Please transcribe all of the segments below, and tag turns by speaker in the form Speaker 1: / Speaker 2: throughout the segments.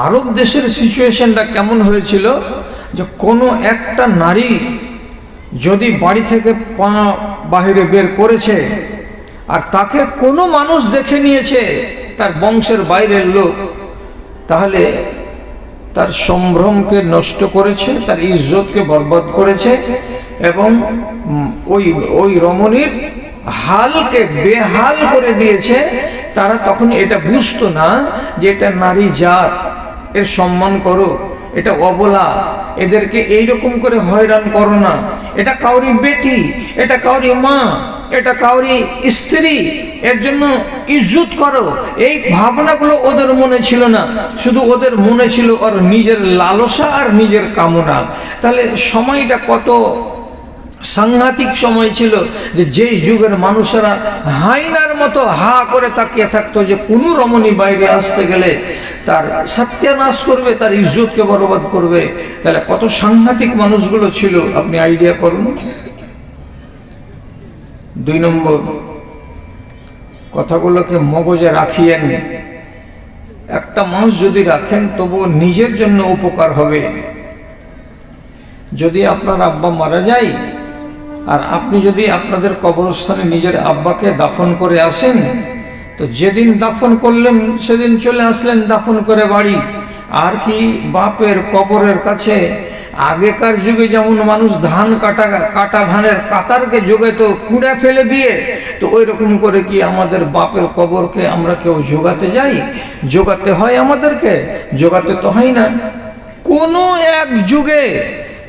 Speaker 1: আরব দেশের সিচুয়েশনটা কেমন হয়েছিল যে কোনো একটা নারী যদি বাড়ি থেকে পা বাহিরে বের করেছে আর তাকে কোনো মানুষ দেখে নিয়েছে, তার বংশের বাইরের লোক, তাহলে তার সম্ভ্রমকে নষ্ট করেছে, তার ইজ্জতকে বরবাদ করেছে এবং ওই রমণীর হালকে বেহাল করে দিয়েছে। তারা তখন এটা বুঝতো না যে এটা নারী জাত, এর সম্মান করো, এটা অবলা, এদেরকে এইরকম করে হয়রান করো না, এটা কাউরি বেটি, এটা কাউরি মা, এটা কাউরি স্ত্রী, এর জন্য ইজ্জত করো। এই ভাবনাগুলো ওদের মনে ছিল না, শুধু ওদের মনে ছিল ওর নিজের লালসা আর নিজের কামনা। তাহলে সময়টা কত সাংঘাতিক সময় ছিল যে যেই যুগের মানুষেরা হাইনার মতো হা করে তাকিয়ে থাকতো যে কোনো রমণী বাইরে আসতে গেলে তার সত্যানাশ করবে, তার ইজ্জতকে বরবাদ করবে। তাহলে কত সাংঘাতিক মানুষগুলো ছিল, আপনি আইডিয়া করুন। 2 নম্বর, কথাগুলোকে মগজে রাখিয়েন। একটা মানুষ যদি রাখেন তবুও নিজের জন্য উপকার হবে। যদি আপনার আব্বা মারা যায় আর আপনি যদি আপনাদের কবরস্থানে নিজের আব্বাকে দাফন করে আসেন, তো যেদিন দাফন করলেন সেদিন চলে আসলেন দাফন করে বাড়ি। আর কি বাপের কবরের কাছে আগেকার যুগে যেমন মানুষ ধান কাটা ধানের কাতারকে জোগাতো কুড়ে ফেলে দিয়ে, তো ওই রকম করে কি আমাদের বাপের কবরকে আমরা কেউ জোগাতে যাই? জোগাতে হয় আমাদেরকে? জোগাতে তো হয় না। কোনো এক যুগে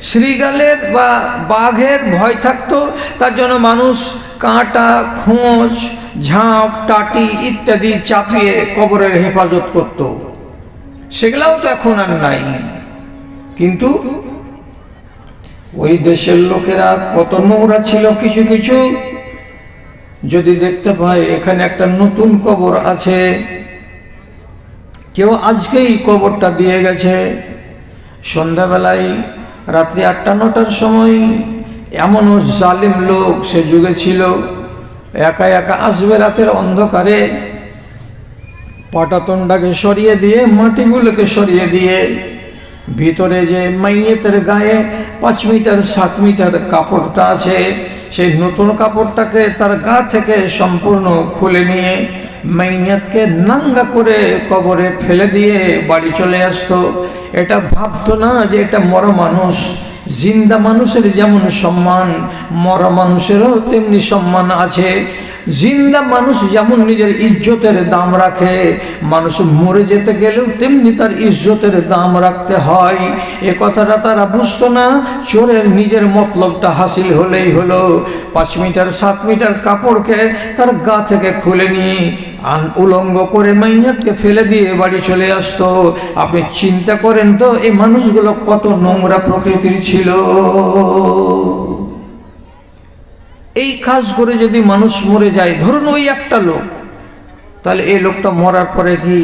Speaker 1: শ্রীগালের বা বাঘের ভয় থাকতো, তার জন্য মানুষ কাঁটা, খোঁজ, ঝাঁপ, টাটি ইত্যাদি চাপিয়ে কবরের হেফাজত করত। সেগুলাও তো এখন আর নাই। কিন্তু ওই দেশের লোকেরা কত নোংরা ছিল। কিছু কিছু যদি দেখতে পায় এখানে একটা নতুন কবর আছে, কেউ আজকেই কবরটা দিয়ে গেছে, সন্ধ্যাবেলায় রাত্রি 8টা-9টার সময় এমনও জালিম লোক সে যুগে ছিল, একা একা আসবে রাতের অন্ধকারে, পাটাতনটাকে সরিয়ে দিয়ে, মাটিগুলোকে সরিয়ে দিয়ে, ভিতরে যে মাইয়েতের গায়ে 5 মিটার 7 মিটার কাপড়টা আছে, সেই নতুন কাপড়টাকে তার গা থেকে সম্পূর্ণ খুলে নিয়ে মাইয়াতকে নাঙ্গা করে কবরে ফেলে দিয়ে বাড়ি চলে আসতো। এটা ভাবতো না যে এটা মরা মানুষ। জিন্দা মানুষের যেমন সম্মান, মরা মানুষেরও তেমনি সম্মান আছে। জিন্দা মানুষ যেমন নিজের ইজ্জতের দাম রাখে, মানুষ মরে যেতে গেলেও তেমনি তার ইজ্জতের দাম রাখতে হয়। এ কথাটা তারা বুঝতো না। চোরের নিজের মতলবটা হাসিল হলেই হলো, 5 মিটার 7 মিটার কাপড়কে তার গা থেকে খুলে নিয়ে উলঙ্গ করে মাইয়াতকে ফেলে দিয়ে বাড়ি চলে আসতো। আপনি চিন্তা করেন তো এই মানুষগুলো কত নোংরা প্রকৃতির ছিল। এই কাজ করে যদি মানুষ মরে যায়, ধরুন ওই একটা লোক, তাহলে এই লোকটা মরার পরে কি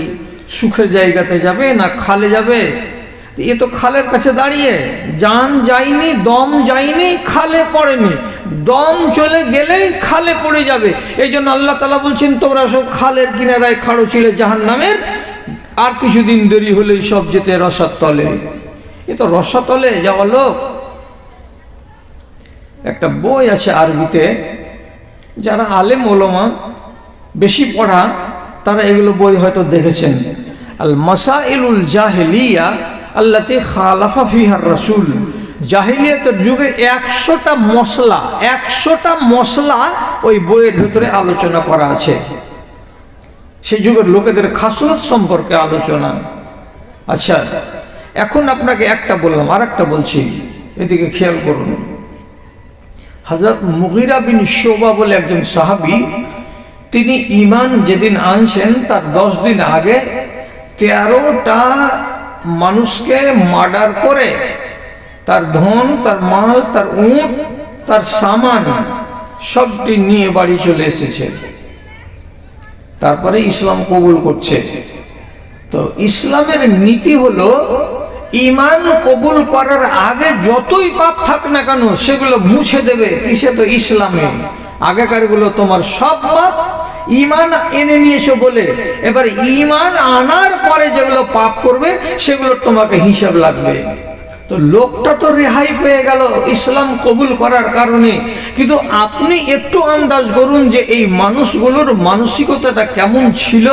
Speaker 1: সুখের জায়গাতে যাবে না খালে যাবে? এ তো খালের কাছে দাঁড়িয়ে, জান যায়নি, দম যায়নি, খালে পড়েনি, দম চলে গেলেই খালে পড়ে যাবে। এই জন্য আল্লাহ তাআলা বলছেন তোমরা সব খালের কিনারায় খাড়ো ছিলে জাহান্নামের, আর কিছুদিন দেরি হলেই সব যেতে রসার তলে। এ তো রসাতলে যাওয়া লোক। একটা বই আছে আরবিতে, যারা আলেম ওলামা বেশি পড়া তারা এগুলো বই হয়তো দেখেছেন। আল মাসাইলুল জাহেলিয়া আল্লাতি খালাফা ফিহার রাসূল। জাহিলিয়াতের যুগে 100টা মশলা ওই বইয়ের ভিতরে আলোচনা করা আছে। সেই যুগের লোকেদের খাসলত সম্পর্কে আলোচনা। আচ্ছা, এখন আপনাকে একটা বললাম, আর একটা বলছি, এদিকে খেয়াল করুন। হযরত মুগীরা বিন শুবা বলে একজন সাহাবী, তিনি ঈমান যেদিন আনছেন তার 10 দিন আগে 13টা মানুষকে মার্ডার করে তার ধন, তার মাল, তার উট, তার সামান সবটি নিয়ে বাড়ি চলে এসেছে। তারপরে ইসলাম কবুল করছে। তো ইসলামের নীতি হলো ঈমান কবুল করার আগে যতই পাপ থাক না কেন সেগুলো মুছে দেবে। কিসে? তো ইসলামে। আগেকার গুলো তোমার সব পাপ ঈমান এনে নিয়েছো বলে এবার ঈমান আনার পরে যেগুলো পাপ করবে সেগুলো তোমাকে হিসাব লাগবে। তো লোকটা তো রেহাই পেয়ে গেল ইসলাম কবুল করার কারণে, কিন্তু আপনি একটু আন্দাজ করুন যে এই মানুষগুলোর মানসিকতাটা কেমন ছিল,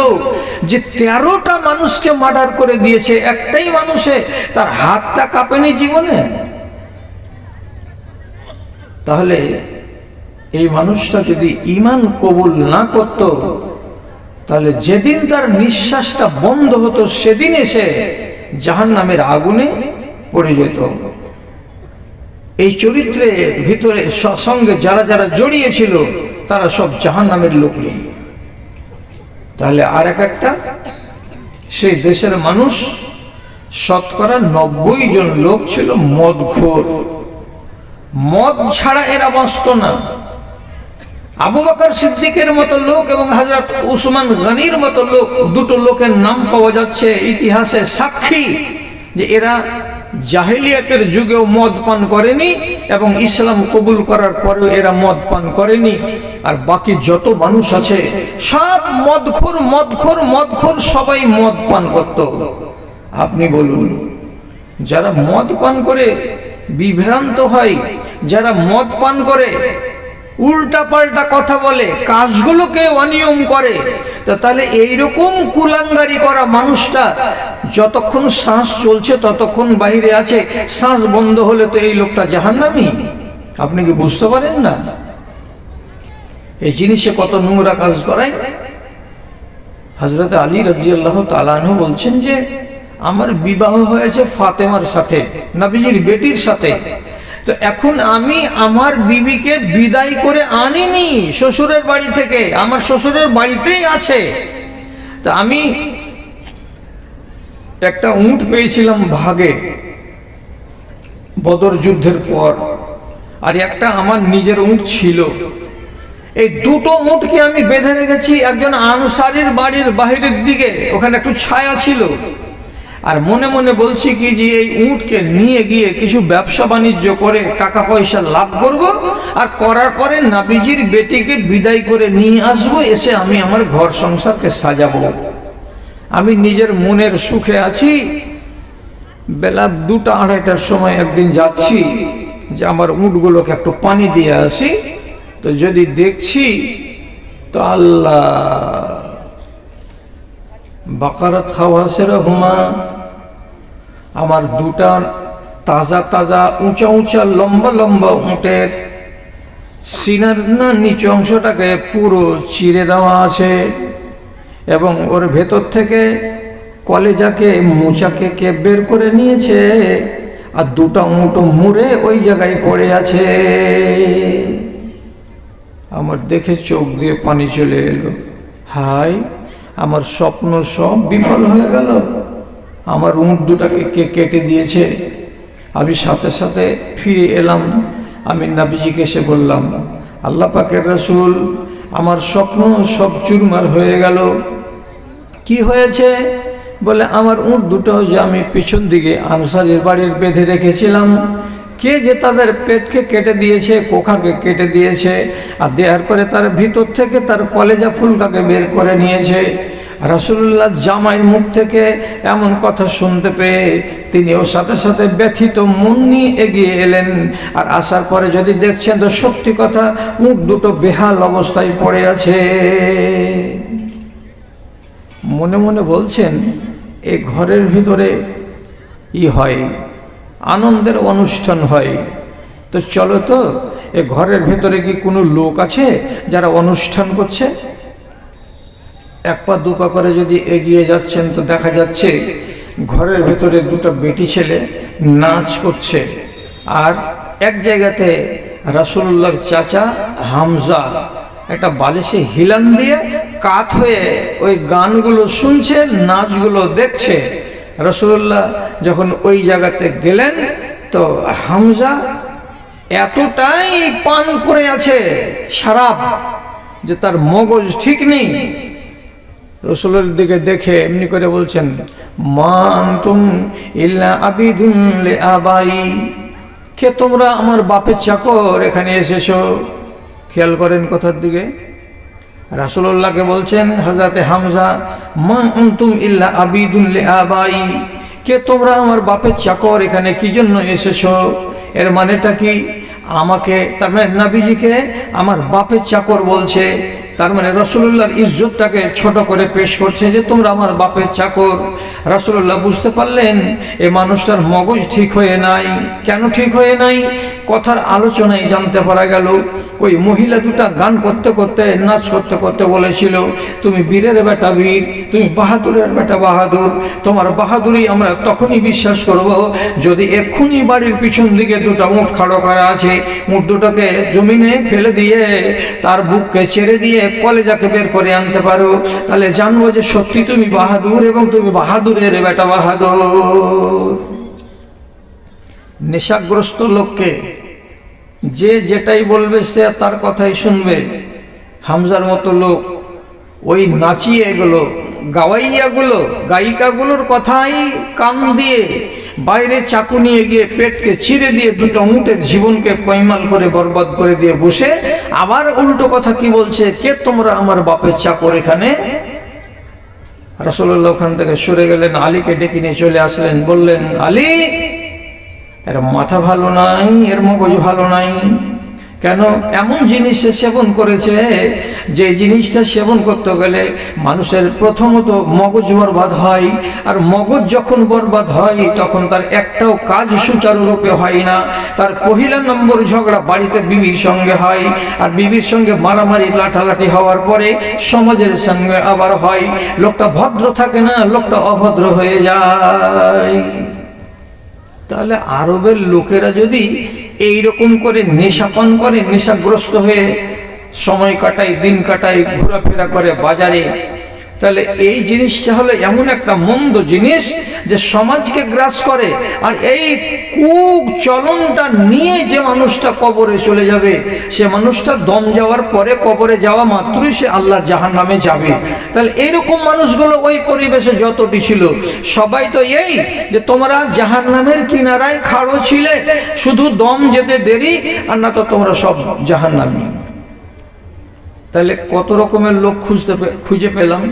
Speaker 1: যে 13টা মানুষকে মার্ডার করে দিয়েছে একটাই মানুষে, তার হাতটা কাঁপেনি জীবনে। তাহলে এই মানুষটা যদি ঈমান কবুল না করত, তাহলে যেদিন তার নিঃশ্বাসটা বন্ধ হতো সেদিন এসে জাহান্নামের আগুনে পড়ে যেত। এই চরিত্রের ভিতরে সঙ্গে যারা যারা জড়িয়ে ছিল তারা সব জাহান্নামের লোক নেই। তাহলে আর একটা সেই দেশের মানুষ শতকরা 90 জন লোক ছিল মদখোর। মদ ছাড়া এরা বাঁচত না। আবু বকর সিদ্দিকের মতো লোক এবং হযরত উসমান গনির মতো লোক, দুটো লোকের নাম পাওয়া যাচ্ছে ইতিহাসে সাক্ষী যে এরা জাহেলিয়াতের যুগেও মদ পান করেনি এবং ইসলাম কবুল করার পরেও এরা মদ পান করেনি। আর বাকি যত মানুষ আছে সব মদখোর মদখোর মদখোর, সবাই মদ পান করত। আপনি বলুন, যারা মদ পান করে বিভ্রান্ত হয়, যারা মদ পান করে উল্টা পাল্টা কথা বলে, কাজগুলোকে অনিয়ম করে, তো তাহলে এইরকম কুলাঙ্গারি করা মানুষটা যতক্ষণ শ্বাস চলছে ততক্ষণ বাইরে আছে, শ্বাস বন্ধ হলে তো এই লোকটা জাহান্নামী। আপনি কি বুঝতে পারেন না এই জিনিসে কত নোংরা কাজ করায়? হযরত আলী রাদিয়াল্লাহু তাআলা আনহু বলছেন যে আমার বিবাহ হয়েছে ফাতেমার সাথে, নবীজির বেটির সাথে। তো এখন আমি আমার বিবিকে বিদায় করে আনিনি শ্বশুরের বাড়ি থেকে, আমার শ্বশুরের বাড়িতেই আছে। তো আমি একটা উট পেয়েছিলাম ভাগে বদর যুদ্ধের পর, আর একটা আমার নিজের উট ছিল। এই দুটো উটকে আমি বেঁধে রেখেছি একজন আনসারীর বাড়ির বাহিরের দিকে, ওখানে একটু ছায়া ছিল। আর মনে মনে বলছি কি যে এই উটকে নিয়ে গিয়ে কিছু ব্যবসা বাণিজ্য করে টাকা পয়সা লাভ করব, আর করার পরে নবীজির বেটিকে বিদায় করে নিয়ে আসবো, এসে আমি আমার ঘর সংসারকে সাজাবো। আমি নিজের মনের সুখে আছি। বেলা 2টা-2:30টার সময় একদিন যাচ্ছি যে আমার উটগুলোকে একটু পানি দিয়ে আসি। তো যদি দেখছি তো আল্লাহ, বাকারাত খাওয়াসেরা হুমা, আমার দুটা তাজা তাজা উঁচা উঁচা লম্বা লম্বা উটের সিনার না নিচু অংশটাকে পুরো চিরে দেওয়া আছে, এবং ওর ভেতর থেকে কলেজাকে মোচাকে কে বের করে নিয়েছে, আর দুটা উঁটো মুড়ে ওই জায়গায় পড়ে আছে। আমার দেখে চোখ দিয়ে পানি চলে এলো। হায়, আমার স্বপ্ন সব বিফল হয়ে গেল। আমার উঁট দুটাকে কে কেটে দিয়েছে। আমি সাথে সাথে ফিরে এলাম। আমি নবীজিকে এসে বললাম, আল্লাহ পাকের রাসূল, আমার স্বপ্ন সব চুরমার হয়ে গেল। কি হয়েছে? বলে আমার উঁট দুটো যে আমি পিছন দিকে আনসারের বাড়ির বেঁধে রেখেছিলাম, কে যে তাদের পেটকে কেটে দিয়েছে, কোখাকে কেটে দিয়েছে, আর দেওয়ার পরে তার ভিতর থেকে তার কলেজা ফুলকাকে বের করে নিয়েছে। রাসূলুল্লাহ জামাইয়ের মুখ থেকে এমন কথা শুনতে পেয়ে তিনিও সাথে সাথে ব্যথিত মন নিয়ে এগিয়ে এলেন। আর আসার পরে যদি দেখছেন তো সত্যি কথা, উট দুটো বেহাল অবস্থায় পড়ে আছে। মনে মনে বলছেন, এই ঘরের ভিতরে হয় আনন্দের অনুষ্ঠান হয়, তো চলো তো এ ঘরের ভেতরে কি কোনো লোক আছে যারা অনুষ্ঠান করছে? এক পা দু পা করে যদি এগিয়ে যাচ্ছেন তো দেখা যাচ্ছে ঘরের ভেতরে দুটো বেটি ছেলে নাচ করছে। আর এক জায়গাতে রাসূলুল্লাহর চাচা হামজা একটা বালিশে হিলান দিয়ে কাত হয়ে ওই গানগুলো শুনছে, নাচগুলো দেখছে। রাসূলুল্লাহ যখন ওই জায়গাতে গেলেন তো হামজা এতটাই পান করে আছে শরাব যে তার মগজ ঠিক নেই। রাসূলের দিকে দেখে এমনি করে বলছেন, মা আনতুম ইল্লা আবিদুন লিআবাই, কে তোমরা? আমার বাপের চাকর, এখানে এসেছো। খেয়াল করেন কথার দিকে। রাসূলুল্লাহকে বলছেন হযরতে হামজা, মা আনতুম ইল্লা আবিদুন লিআবাই, কে তোমরা আমার বাপের চাকর, এখানে কি জন্য এসেছো? এর মানেটা কি? আমাকে, তার মানে নবীজিকে আমার বাপের চাকর বলছে। তার মানে রাসূলুল্লাহর ইজ্জতটাকে ছোট করে পেশ করছে যে তোমরা আমার বাপের চাকর। রাসূলুল্লাহ বুঝতে পারলেন এই মানুষটার মগজ ঠিক হয়ে নাই। কেন ঠিক হয়ে নাই? কথার আলোচনায় জানতে পারা গেল ওই মহিলা দুটা গান করতে করতে, নাচ করতে করতে বলেছিল, তুমি বীরের বেটা বীর, তুমি বাহাদুরের বেটা বাহাদুর, তোমার বাহাদুরি আমরা তখনই বিশ্বাস করব যদি এক্ষুনি বাড়ির পিছন দিকে দুটো উট খাড়ো করা আছে, উট দুটোকে জমিনে ফেলে দিয়ে তার বুককে ছেড়ে দিয়ে কলেজাকে বের করে আনতে পারো, তাহলে জানবো যে সত্যি তুমি বাহাদুর এবং তুমি বাহাদুরের বেটা বাহাদুর। নেশাগ্রস্ত লোককে যে যেটাই বলবে সে তার কথাই শুনবে। হামজার মতো লোক ওই নাচিয়ে এগুলো গাওয়াইয়াগুলো গায়িকাগুলোর কথাই কান দিয়ে বাইরে চাকু নিয়ে গিয়ে পেটকে চিরে দিয়ে দুটো উটের জীবনকে পয়মাল করে বরবাদ করে দিয়ে বসে আবার উল্টো কথা কি বলছে, কে তোমরা আমার বাপের চাকর এখানে? রাসূলুল্লাহ ওখান থেকে সরে গেলেন, আলীকে ডেকে নিয়ে চলে আসলেন, বললেন, আলী, এর মাথা ভালো নাই, এর মগজ ভালো নাই। কেন? এমন জিনিস সে সেবন করেছে যে জিনিসটা সেবন করতে গেলে মানুষের প্রথমত মগজ বরবাদ হয়, আর মগজ যখন বরবাদ হয় তখন তার একটাও কাজ সুচারুরূপে হয় না। তার পহিলা নম্বর ঝগড়া বাড়িতে বিবির সঙ্গে হয়, আর বিবির সঙ্গে মারামারি লাঠালাঠি হওয়ার পরে সমাজের সঙ্গে আবার হয়। লোকটা ভদ্র থাকে না, লোকটা অভদ্র হয়ে যায়। তাহলে আরবের লোকেরা যদি এইরকম করে নেশাপান করে, নেশাগ্রস্ত হয়ে সময় কাটায়, দিন কাটায়, ঘোরাফেরা করে বাজারে, তাহলে এই জিনিসটা হলো এমন একটা মন্দ জিনিস যে সমাজকে গ্রাস করে। আর এই কুচলনটা নিয়ে যে মানুষটা কবরে চলে যাবে, সে মানুষটা দম যাওয়ার পরে, কবরে যাওয়া মাত্রই সে আল্লাহর জাহান্নামে যাবে। তাহলে এইরকম মানুষগুলো ওই পরিবেশে যতটি ছিল সবাই তো এই যে তোমরা জাহান্নামের কিনারায় খাড়ো ছিলে, শুধু দম যেতে দেরি, আর না তো তোমরা সব জাহান্নামী। তাহলে কত রকমের লোক খুঁজে পেলাম,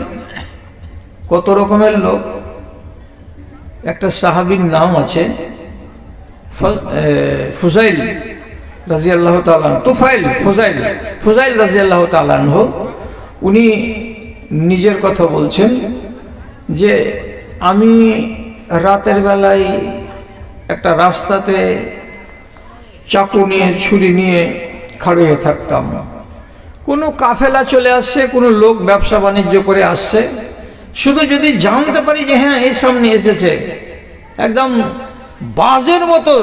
Speaker 1: কত রকমের লোক। একটা সাহাবীর নাম আছে ফুজাইল রাদিয়াল্লাহু তাআলা, ফুজাইল রাদিয়াল্লাহু তাআলা আনহু। উনি নিজের কথা বলছেন যে আমি রাতের বেলায় একটা রাস্তাতে চাকু নিয়ে, ছুরি নিয়ে খাড়ো হয়ে থাকতাম। কোনো কাফেলা চলে আসছে, কোনো লোক ব্যবসা বাণিজ্য করে আসছে, শুধু যদি জানতে পারি যে হ্যাঁ এই সামনে এসেছে, একদম বাজের মতো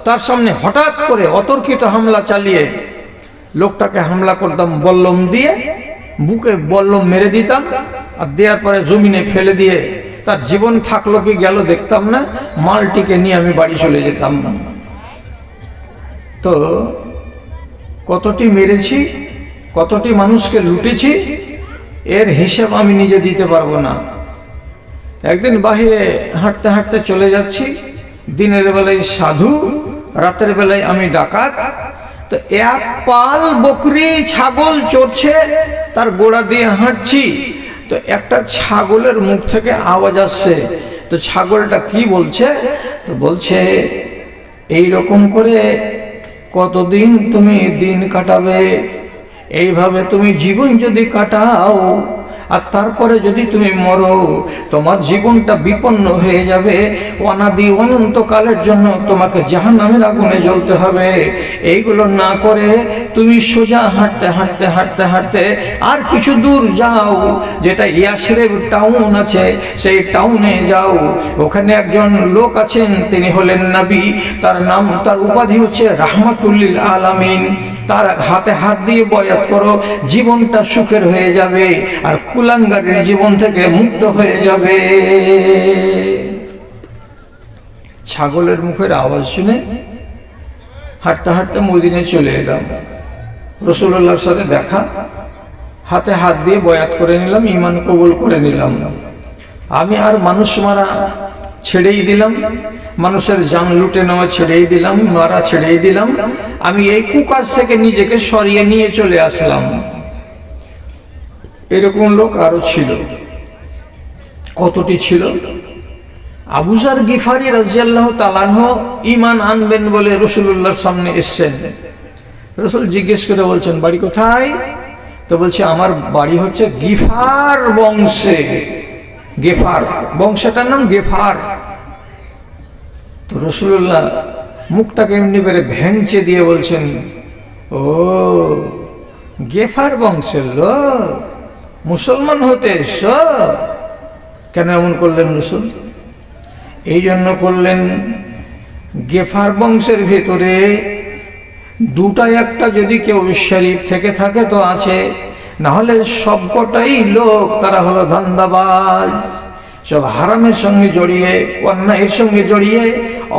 Speaker 1: তার সামনে হঠাৎ করে অতর্কিত হামলা চালিয়ে লোকটাকে হামলা করতাম, বল্লম দিয়ে বুকে বল্লম মেরে দিতাম, আর দেওয়ার পরে জমিনে ফেলে দিয়ে তার জীবন থাকলো কি গেল দেখতাম না, মালটিকে নিয়ে আমি বাড়ি চলে যেতাম। তো কতটি মেরেছি, কতটি মানুষকে লুটেছি, এর হিসাব আমি নিজে দিতে পারবো না। একদিন বাহিরে হাঁটতে হাঁটতে চলে যাচ্ছি, দিনের বেলায় সাধু, রাতের বেলায় আমি ডাকাত। তো এক পাল বকরি ছাগল চড়ছে, তার গোড়া দিয়ে হাঁটছি, তো একটা ছাগলের মুখ থেকে আওয়াজ আসছে। তো ছাগলটা কি বলছে? তো বলছে, এই রকম করে কতদিন তুমি দিন কাটাবে? এইভাবে তুমি জীবন যদি কাটাও আর তারপরে যদি তুমি মরো, তোমার জীবনটা বিপন্ন হয়ে যাবে, অনাদি অনন্তকালের জন্য তোমাকে জাহান্নামের আগুনে জ্বলতে হবে। এইগুলো না করে তুমি সোজা হাঁটতে হাঁটতে হাঁটতে হাঁটতে আর কিছু দূর যাও, যেটা ইয়াসরিব টাউন আছে, সেই টাউনে যাও। ওখানে একজন লোক আছেন, তিনি হলেন নবী, তার নাম, তার উপাধি হচ্ছে রাহমাতুল লিল আলামিন। তার হাতে হাত দিয়ে বয়াত করো, জীবনটা সুখের হয়ে যাবে আর কুলাঙ্গারের জীবন থেকে মুক্ত হয়ে যাবে। ছাগলের মুখের আওয়াজ শুনে হাঁটতে হাঁটতে মদিনায় চলে এলাম। রাসূলুল্লাহর সাথে দেখা, হাতে হাত দিয়ে বয়াত করে নিলাম, ঈমান কবুল করে নিলাম। আমি আর মানুষ মারা ছেড়েই দিলাম, মানুষের জান লুটে নেওয়া ছেড়েই দিলাম, মারা ছেড়েই দিলাম। আমি এই কুকাজ থেকে নিজেকে সরিয়ে নিয়ে চলে আসলাম। এরকম লোক আরো ছিল। কতটি ছিল? আবু যার গিফারি রাদিয়াল্লাহু তাআলা আনহু ঈমান আনবেন বলে রাসূলুল্লাহর সামনে এসেছেন। রাসূল জিজ্ঞেস করে বলছেন, বাড়ি কোথায়? তো বলছে, আমার বাড়ি হচ্ছে গিফার বংশে। গেফার বংশটার নাম গেফার। তো রাসূলুল্লাহ মুখটাকে এমনি করে ভেঙচে দিয়ে বলছেন, ও গেফার বংশের লোক, মুসলমান হতে এসো? কেন এমন করলেন রাসূল? এই জন্য করলেন, গেফার বংশের ভেতরে দুটা একটা যদি কেউ শরীফ থেকে থাকে তো আছে, না হলে সবকটাই লোক তারা হলো ধান্দাবাজ, সব হারামের সঙ্গে জড়িয়ে, অন্যায়ের সঙ্গে জড়িয়ে,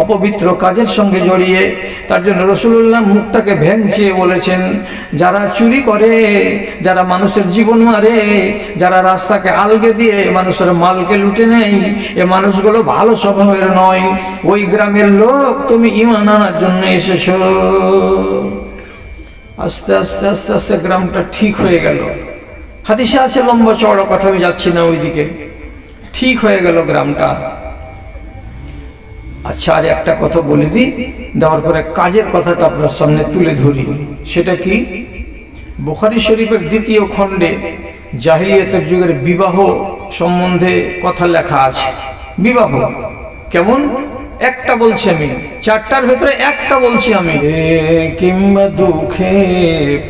Speaker 1: অপবিত্র কাজের সঙ্গে জড়িয়ে। তার জন্য রাসূলুল্লাহ মুখটাকে ভেঙচিয়ে বলেছেন, যারা চুরি করে, যারা মানুষের জীবন মারে, যারা রাস্তাকে আলগে দিয়ে মানুষের মালকে লুটে নেয়, এ মানুষগুলো ভালো স্বভাবের নয়। ওই গ্রামের লোক তুমি ঈমান আনার জন্য এসেছো। আস্তে আস্তে আস্তে আস্তে গ্রামটা ঠিক হয়ে গেল। হাদিসে আছে, লম্বা চওড়া কথা, আমি যাচ্ছি না ওইদিকে। ঠিক হয়ে গেল গ্রামটা। আচ্ছা, আর একটা কথা বলে দিই, দেওয়ার পরে কাজের কথাটা আপনার সামনে তুলে ধরি। সেটা কি? বুখারী শরীফের 2য় খণ্ডে জাহিলিয়াতের যুগের বিবাহ সম্বন্ধে কথা লেখা আছে। বিবাহ কেমন? একটা বলছি আমি, 4টার ভেতরে একটা বলছি আমি। কিংবা দুঃখে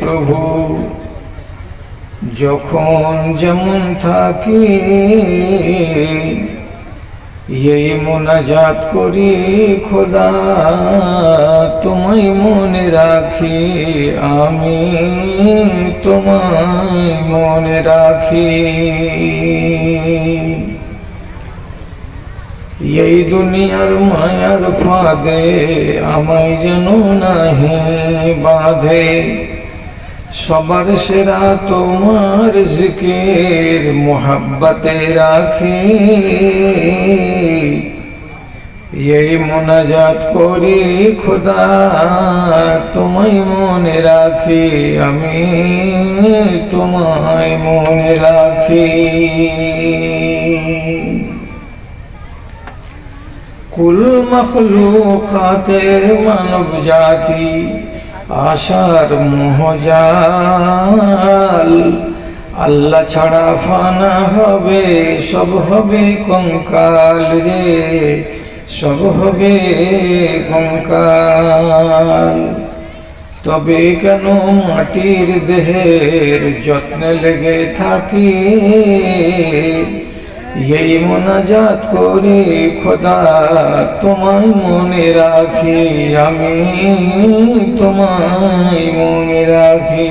Speaker 1: প্রভু যখন যেমন থাকি, এই মোনাজাত করি খোদা, তোমায় মনে রাখি, আমি তোমায় মনে রাখি। এই দুনিয়ার মায়ার ফাঁদে আমায় যেন নাহি বাঁধে, সবার সেরা তোমার জিকির মোহাব্বতে রাখি। এই মোনাজাত করি খোদা, তোমায় মনে রাখি, আমি তোমায় মনে রাখি। কুল মখলুকাতের মানব জাতি আশার মোহজাল, আল্লাহ ছাড়া ফানা হবে, সব হবে কঙ্কাল রে, সব হবে কঙ্কাল। তবে কেন মাটির দেহের যত্নে লেগে থাকি, এই মোনাজাত করে খোদা, তোমায় মনে রাখি, আমি তোমায় মনে রাখি।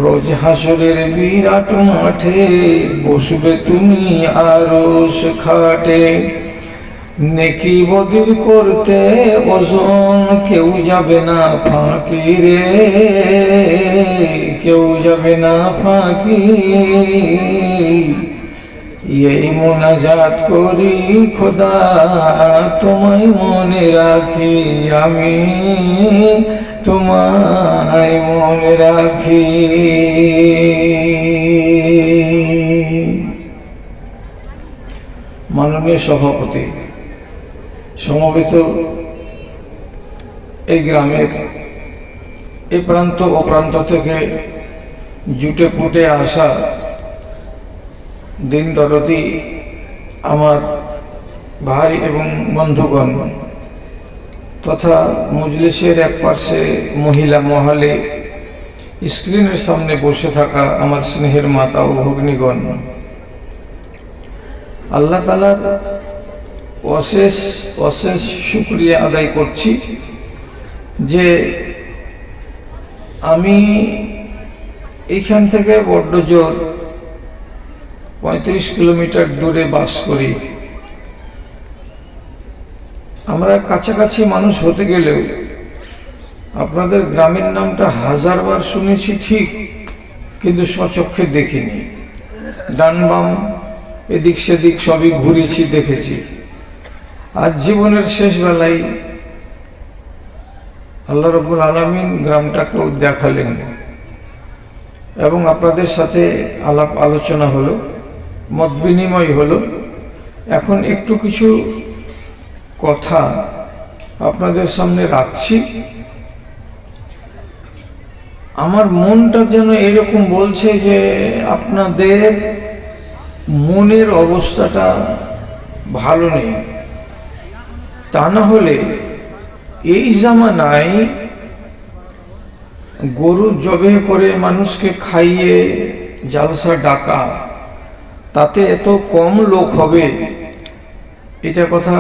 Speaker 1: রোজ হাসরের বিরাট মাঠে বসবে তুমি আরশ খাটে, নেকি বদির করতে ওজন কেউ যাবে না ফাঁকি রে, কেউ যাবে না ফাঁকি। এই মোনাজাত করি খোদা, তোমায় মনে রাখি, আমি তোমায় মনে রাখি। মাননীয় সভাপতি, সমবেত এই গ্রামের এই প্রান্ত ও প্রান্ত থেকে জুটে পুটে আসা দিন দরদি আমার ভাই এবং বন্ধুগণ, তথা মজলিসের এক পাশে মহিলা মহলে স্ক্রিনের সামনে বসে থাকা আমার স্নেহের মাতা ও ভগ্নীগণ, আল্লাহ তাআলার অশেষ অশেষ শুকরিয়া আদায় করছি যে আমি এইখান থেকে বড্ড জোর 35 কিলোমিটার দূরে বাস করি। আমরা কাছাকাছি মানুষ হতে গেলেও আপনাদের গ্রামের নামটা হাজারবার শুনেছি ঠিক, কিন্তু স্বচক্ষে দেখিনি। ডান বাম এদিক সেদিক সবই ঘুরেছি, দেখেছি। আজ জীবনের শেষ বেলায় আল্লাহ রাব্বুল আলামিন গ্রামটাকেও দেখালেন। এবং আপনাদের সাথে আলাপ আলোচনা হলো, মত বিনিময় হলো। এখন একটু কিছু কথা আপনাদের সামনে রাখছি। আমার মনটা যেন এরকম বলছে যে আপনাদের মনের অবস্থাটা ভালো নেই। তা না হলে এই জামানায় গরু জবে করে মানুষকে খাইয়ে জালসা ডাকা, তাতে এত কম লোক হবে, এটা কথা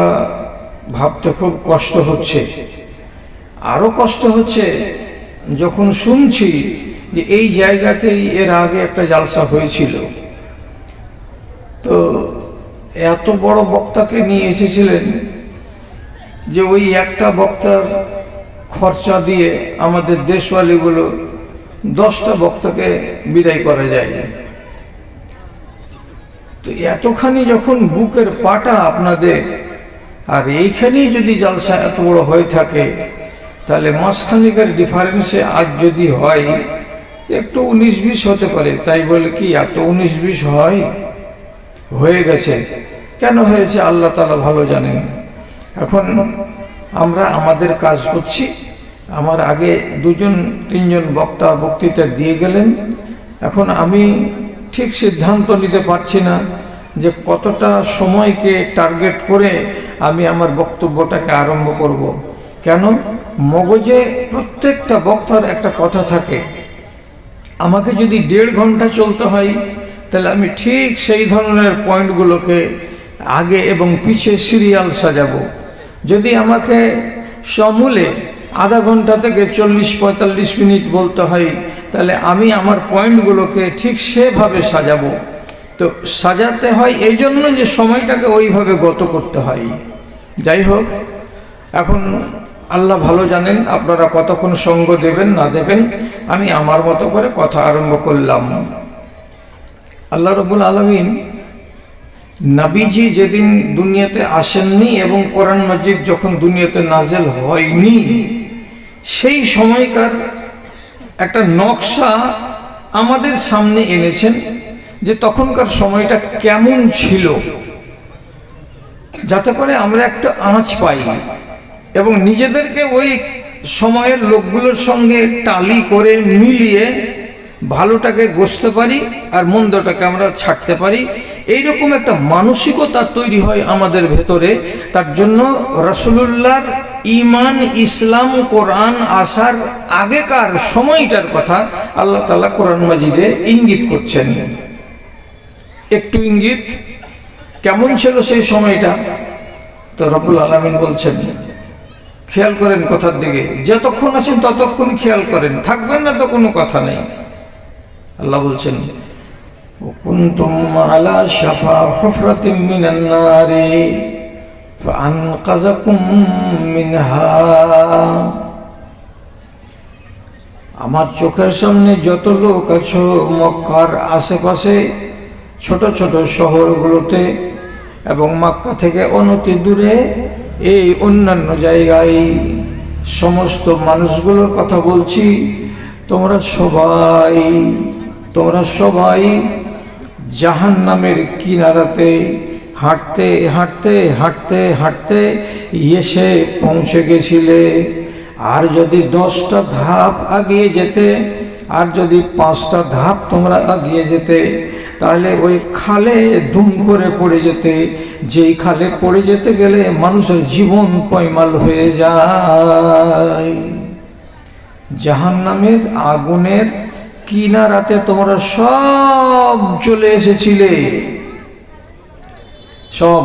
Speaker 1: ভাবতে খুব কষ্ট হচ্ছে। আরো কষ্ট হচ্ছে যখন শুনছি যে এই জায়গাতেই এর আগে একটা জালসা হয়েছিল। তো এত বড় বক্তাকে নিয়ে এসেছিলেন যে ওই একটা বক্তার খরচা দিয়ে আমাদের দেশওয়ালিগুলো 10টা বক্তাকে বিদায় করা যায়। তো এতখানি যখন বুকের পাটা আপনাদের, আর এইখানেই যদি জালসা এত বড় হয়ে থাকে, তাহলে মাসখানিকের ডিফারেন্সে আজ যদি হয় একটু 19-20 হতে পারে। তাই বলে কি এত 19-20 হয়? হয়ে গেছে। কেন হয়েছে আল্লাহ তাআলা ভালো জানেন। এখন আমরা আমাদের কাজ করছি। আমার আগে 2-3জন বক্তা বক্তৃতা দিয়ে গেলেন। এখন আমি ঠিক সিদ্ধান্ত নিতে পারছি না যে কতটা সময়কে টার্গেট করে আমি আমার বক্তব্যটাকে আরম্ভ করব। কেন? মগজে প্রত্যেকটা বক্তার একটা কথা থাকে। আমাকে যদি 1.5 ঘন্টা চলতে হয়, তাহলে আমি ঠিক সেই ধরনের পয়েন্টগুলোকে আগে এবং পিছে সিরিয়াল সাজাবো। যদি আমাকে সমূলে আধা ঘন্টা থেকে 40-45 মিনিট বলতে হয়, তাহলে আমি আমার পয়েন্টগুলোকে ঠিক সেভাবে সাজাবো। তো সাজাতে হয় এই জন্য যে সময়টাকে ওইভাবে গত করতে হয়। যাই হোক, এখন আল্লাহ ভালো জানেন আপনারা কতক্ষণ সঙ্গ দেবেন না দেবেন। আমি আমার মতো করে কথা আরম্ভ করলাম। আল্লাহ রাব্বুল আলামিন নবীজি যেদিন দুনিয়াতে আসেননি এবং কোরআন মাজিদ যখন দুনিয়াতে নাজেল হয়নি, সেই সময়কার একটা নকশা আমাদের সামনে এনেছেন যে তখনকার সময়টা কেমন ছিল, যাতে করে আমরা একটা আঁচ পাই এবং নিজেদেরকে ওই সময়ের লোকগুলোর সঙ্গে টালি করে মিলিয়ে ভালোটাকে গছতে পারি আর মন্দটাকে আমরা ছাড়তে পারি। এইরকম একটা মানসিকতা তৈরি হয় আমাদের ভেতরে। তার জন্য রাসূলুল্লাহর ঈমান, ইসলাম, কোরআন আসার আগেকার সময়টার কথা আল্লাহ তাআলা কোরআন মাজিদে ইঙ্গিত করছেন। একটু ইঙ্গিত কেমন ছিল সেই সময়টা, তো রব্বুল আলামিন বলছেন, খেয়াল করেন কথার দিকে। যতক্ষণ আছেন ততক্ষণ খেয়াল করেন, থাকবেন না তো কোনো কথা নেই। আল্লাহ বলছেন, কুনতুম আলা শাফা হুফরাতিন মিনান নারি ফাআনকাযাকুম মিনহা। আমার চোখের সামনে যত লোক আছো মক্কার আশেপাশে ছোট ছোট শহরগুলোতে এবং মক্কা থেকে অনতি দূরে এই অন্যান্য জায়গায় সমস্ত মানুষগুলোর কথা বলছি। তোমরা সবাই জাহান্নামের কিনারাতে হাঁটতে হাঁটতে হাঁটতে হাঁটতে এসে পৌঁছে গেছিলে। আর যদি 10টা ধাপ আগিয়ে যেতে, আর যদি 5টা ধাপ তোমরা আগিয়ে যেতে, তাহলে ওই খালে দুম করে পড়ে যেতে। যেই খালে পড়ে যেতে গেলে মানুষের জীবন পয়মাল হয়ে যায়। জাহান্নামের আগুনের কিনারাতে তোমরা সব চলে এসেছিলে, সব।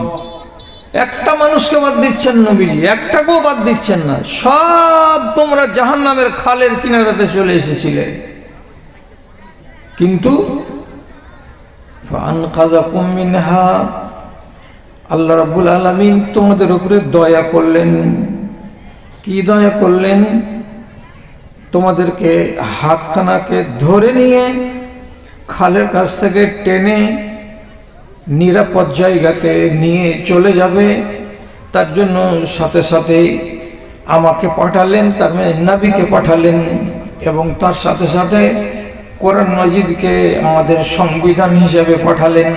Speaker 1: একটা মানুষকে বাদ দিচ্ছেন নবীজি, একটাকেও বাদ দিচ্ছেন না। সব তোমরা জাহান্নামের খালের কিনারাতে চলে এসেছিলে। কিন্তু ফাআনকাযাকুম মিনহা, আল্লাহ রাব্বুল আলামিন তোমাদের উপরে দয়া করলেন। কি দয়া করলেন? তোমাদেরকে হাতখানাকে ধরে নিয়ে খালের কাছ থেকে টেনে নিরাপদ জায়গাতে নিয়ে চলে যাবে। তার জন্য সাথে সাথে আমাকে পাঠালেন, তার মানে নবীকে পাঠালেন, এবং তার সাথে সাথে কোরআন মাজিদকে আমাদের সংবিধান হিসেবে পাঠালেন,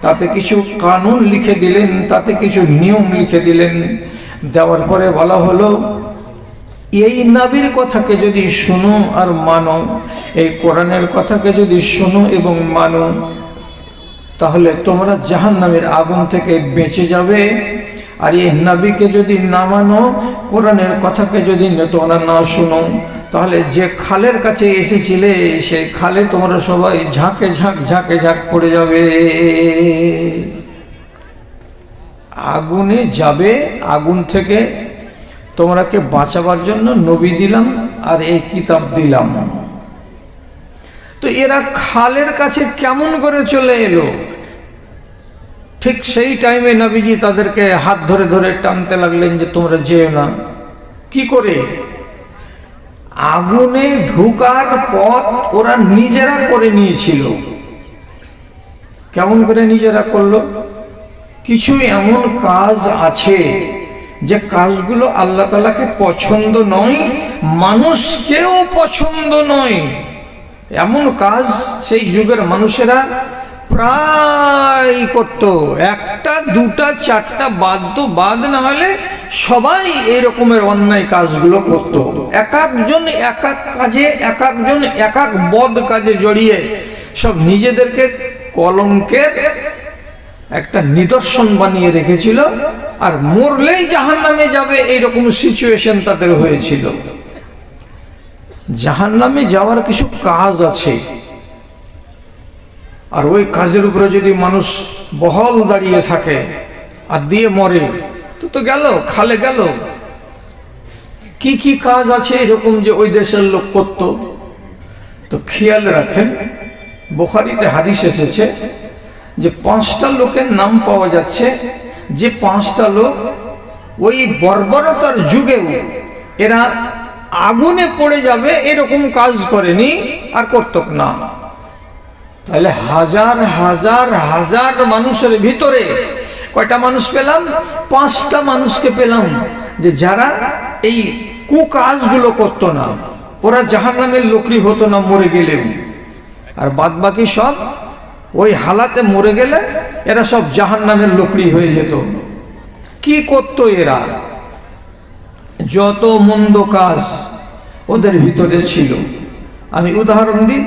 Speaker 1: তাতে কিছু কানুন লিখে দিলেন, তাতে কিছু নিয়ম লিখে দিলেন। দেওয়ার পরে বলা হলো, এই নবীর কথাকে যদি শোনো আর মানো, এই কোরআনের কথাকে যদি শোনো এবং মানো, তাহলে তোমরা জাহান্নামের আগুন থেকে বেঁচে যাবে। আর এই নবীকে যদি না মানো, কোরআনের কথাকে যদি তোমরা না শোনো, তাহলে যে খালের কাছে এসেছিলে সেই খালে তোমরা সবাই ঝাঁকে ঝাঁক পড়ে যাবে, আগুনে যাবে। আগুন থেকে তোমরাকে বাঁচাবার জন্য নবী দিলাম আর এই কিতাব দিলাম। তো এরা খালের কাছে কেমন করে চলে এলো? ঠিক সেই টাইমে নবীজি তাদেরকে হাত ধরে ধরে টানতে লাগলেন যে তোমরা যেও না। কি করে? আগুনে ঢুকার পথ ওরা নিজেরা করে নিয়েছিল। কেমন করে নিজেরা করলো? কিছু এমন কাজ আছে যে কাজগুলো আল্লাহ তাআলাকে পছন্দ নয়, মানুষকেও পছন্দ নয়। এমন কাজ সেই যুগের মানুষেরা প্রায় করত। একটা দুটা চারটা বাদ না হলে সবাই এই রকমের অন্যায় কাজগুলো করত। এক একজন এক এক কাজে, এক একজন এক এক বদ কাজে জড়িয়ে সব নিজেদেরকে কলঙ্কের একটা নিদর্শন বানিয়ে রেখেছিল। আর মরলেই জাহান্নামে যাবে এইরকম সিচুয়েশন তাদের হয়েছিল। জাহান্নামে যাওয়ার কিছু কাজ আছে, আর ওই কাজের উপরে যদি মানুষ বহল দাঁড়িয়ে থাকে আর দিয়ে মরে তো গেল, খালে গেল। কি কি কাজ আছে এরকম যে ওই দেশের লোক করত? তো খেয়াল রাখেন, বুখারীতে হাদিস এসেছে যে 5টা লোকের নাম পাওয়া যাচ্ছে, যে 5টা লোক ওই বর্বরতার যুগেও এরা আগুনে পড়ে যাবে এরকম কাজ করেনি আর করত না। তাহলে হাজার হাজার হাজার মানুষের ভিতরে কয়টা মানুষ পেলাম? 5টা মানুষকে পেলাম যে যারা এই কুকাজগুলো করতো না। ওরা জাহান্নামের লোকরি হতো না মরে গেলেও, আর বাদ বাকি সব ওই হালাতে মরে গেলে এরা সব জাহান্নামের লোকরি হয়ে যেত। কি করতো এরা? যত মন্দ কাজ ওদের ভিতরে ছিল। আমি উদাহরণ দিই,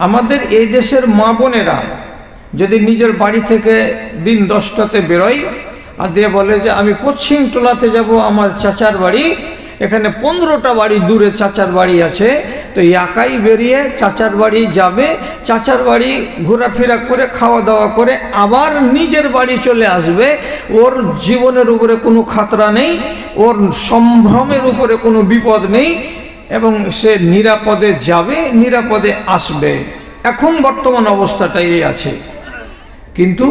Speaker 1: আমাদের এই দেশের মা বোনেরা যদি নিজের বাড়ি থেকে দিন 10টাতে বেরোয় আর দিয়ে বলে যে আমি পশ্চিম টোলাতে যাব, আমার চাচার বাড়ি, এখানে 15টা বাড়ি দূরে চাচার বাড়ি আছে, তো একাই বেরিয়ে চাচার বাড়ি যাবে, চাচার বাড়ি ঘোরাফেরা করে খাওয়া দাওয়া করে আবার নিজের বাড়ি চলে আসবে। ওর জীবনের উপরে কোনো খাতরা নেই, ওর সম্ভ্রমের উপরে কোনো বিপদ নেই, এবং সে নিরাপদে যাবে, নিরাপদে আসবে। এখন বর্তমান অবস্থাটাই আছে। কিন্তু